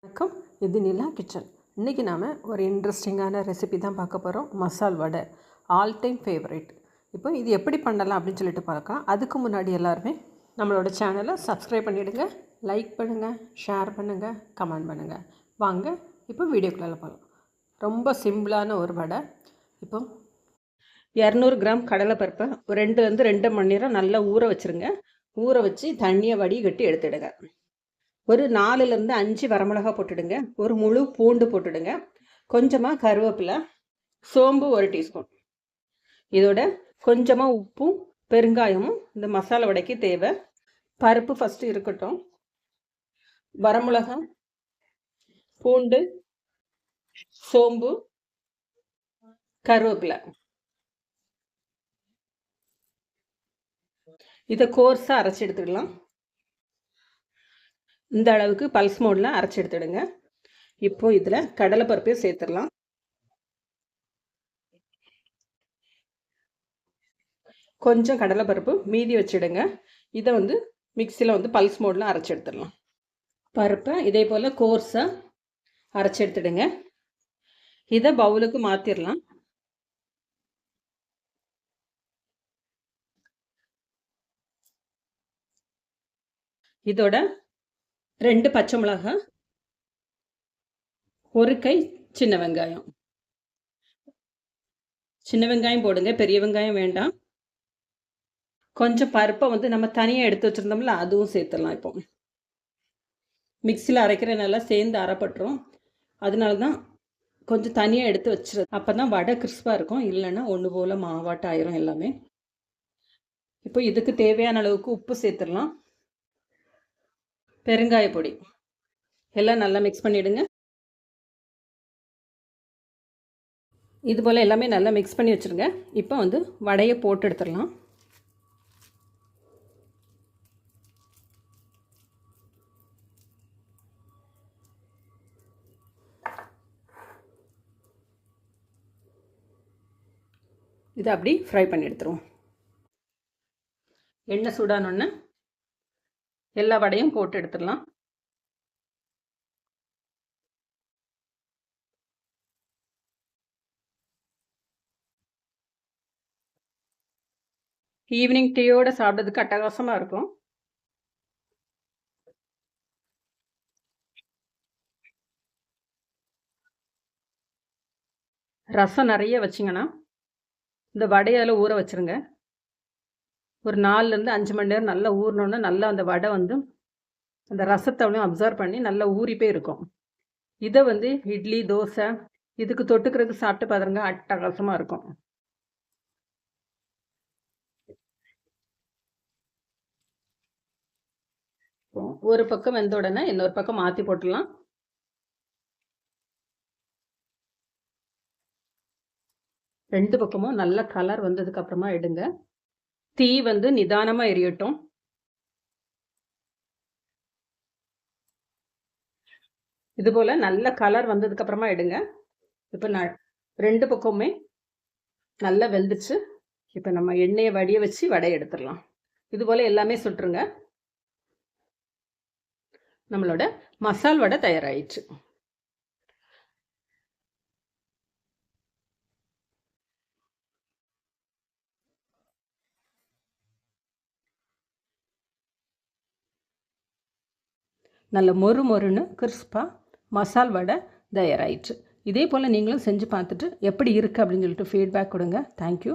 வணக்கம், இது நிலா கிச்சன். இன்றைக்கி நாம் ஒரு இன்ட்ரெஸ்டிங்கான ரெசிபி தான் பார்க்க போகிறோம். மசால் வடை, ஆல் டைம் ஃபேவரேட். இப்போ இது எப்படி பண்ணலாம் அப்படின்னு சொல்லிட்டு பார்க்கலாம். அதுக்கு முன்னாடி எல்லாருமே நம்மளோட சேனலை சப்ஸ்கிரைப் பண்ணிவிடுங்க, லைக் பண்ணுங்கள், ஷேர் பண்ணுங்கள், கமெண்ட் பண்ணுங்கள். வாங்க இப்போ வீடியோக்குள்ளே போகலாம். ரொம்ப சிம்பிளான ஒரு வடை. இப்போ 200 கிராம் கடலைப்பருப்பை 2 மணி நேரம் நல்லா ஊற வச்சுருங்க. ஊற வச்சு தண்ணியை வடிகட்டி எடுத்துடுங்க. ஒரு 4லேருந்து 5 வரமிளகா போட்டுடுங்க. ஒரு முழு பூண்டு போட்டுடுங்க. கொஞ்சமாக கருவேப்பிலை, சோம்பு 1 டீஸ்பூன். இதோட கொஞ்சமாக உப்பும் பெருங்காயமும் இந்த மசாலா வடைக்கு தேவை. பருப்பு ஃபஸ்ட்டு இருக்கட்டும். வரமிளகா, பூண்டு, சோம்பு, கருவேப்பிலை இதை கோர்ஸாக அரைச்சி எடுத்துக்கலாம். இந்த அளவுக்கு பல்ஸ் மோடில் அரைச்சி எடுத்துடுங்க. இப்போ இதில் கடலைப்பருப்பையும் சேர்த்துடலாம். கொஞ்சம் கடலைப்பருப்பு மீதி வச்சுடுங்க. இதை மிக்சியில் பல்ஸ் மோடில் அரைச்சி எடுத்துடலாம். பருப்பை இதே போல் கோர்ஸாக அரைச்சி எடுத்துடுங்க. இதை பவுலுக்கு மாற்றிடலாம். இதோட 2 பச்சை மிளகாய், 1 கை சின்ன வெங்காயம். சின்ன வெங்காயம் போடுங்க, பெரிய வெங்காயம் வேண்டாம். கொஞ்சம் பருப்பை நம்ம தனியாக எடுத்து வச்சுருந்தோம்ல, அதுவும் சேர்த்துடலாம். இப்போ மிக்சியில் அரைக்கிற நல்லா சேர்ந்து அரைப்பட்டுரும். அதனால தான் கொஞ்சம் தனியாக எடுத்து வச்சுருது. அப்போ தான் வடை கிறிஸ்பாக இருக்கும். இல்லைன்னா ஒன்று போல் மாவாட்டம் ஆயிரும் எல்லாமே. இப்போ இதுக்கு தேவையான அளவுக்கு உப்பு சேர்த்துடலாம். பெருங்காய பொடி எல்லாம் நல்லா மிக்ஸ் பண்ணிவிடுங்க. இது போல் எல்லாமே நல்லா மிக்ஸ் பண்ணி வச்சுருங்க. இப்போ வடையை போட்டு எடுத்துடலாம். இதை அப்படி ஃப்ரை பண்ணி எடுத்துருவோம். எண்ணெய் சூடானோன்னு எல்லா வடையும் போட்டு எடுத்துடலாம். ஈவினிங் டீயோடு சாப்பிட்றதுக்கு அட்டகாசமாக இருக்கும். ரசம் நிறைய வச்சிங்கன்னா இந்த வடையால் ஊற வச்சுருங்க. ஒரு 4லேருந்து 5 மணி நேரம் நல்லா ஊறினோன்னா நல்லா அந்த வடை அந்த ரசத்தவளையும் அப்சர்வ் பண்ணி நல்லா ஊறி போய் இருக்கும். இதை இட்லி, தோசை இதுக்கு தொட்டுக்கிறதுக்கு சாப்பிட்டு பாருங்க, அட்டகாசமாக இருக்கும். ஒரு பக்கம் வெந்த உடனே இன்னொரு பக்கம் மாற்றி போட்டுடலாம். ரெண்டு பக்கமும் நல்ல கலர் வந்ததுக்கு அப்புறமா எடுங்க. தீ நிதானமாக எரியட்டும். இது போல் நல்ல கலர் வந்ததுக்கு அப்புறமா எடுங்க. இப்போ நான் 2 பக்கமுமே நல்லா வெந்துச்சு. இப்போ நம்ம எண்ணெயை வடிய வச்சு வடை எடுத்துடலாம். இது போல் எல்லாமே சுட்டுருங்க. நம்மளோட மசால் வடை தயாராகிடுச்சு. நல்ல மொறுன்னு கிறிஸ்பாக மசால் வடை தயாராகிடுச்சு. இதே போல் நீங்களும் செஞ்சு பார்த்துட்டு எப்படி இருக்குது அப்படின்னு சொல்லிட்டு ஃபீட்பேக் கொடுங்க. தேங்க்யூ.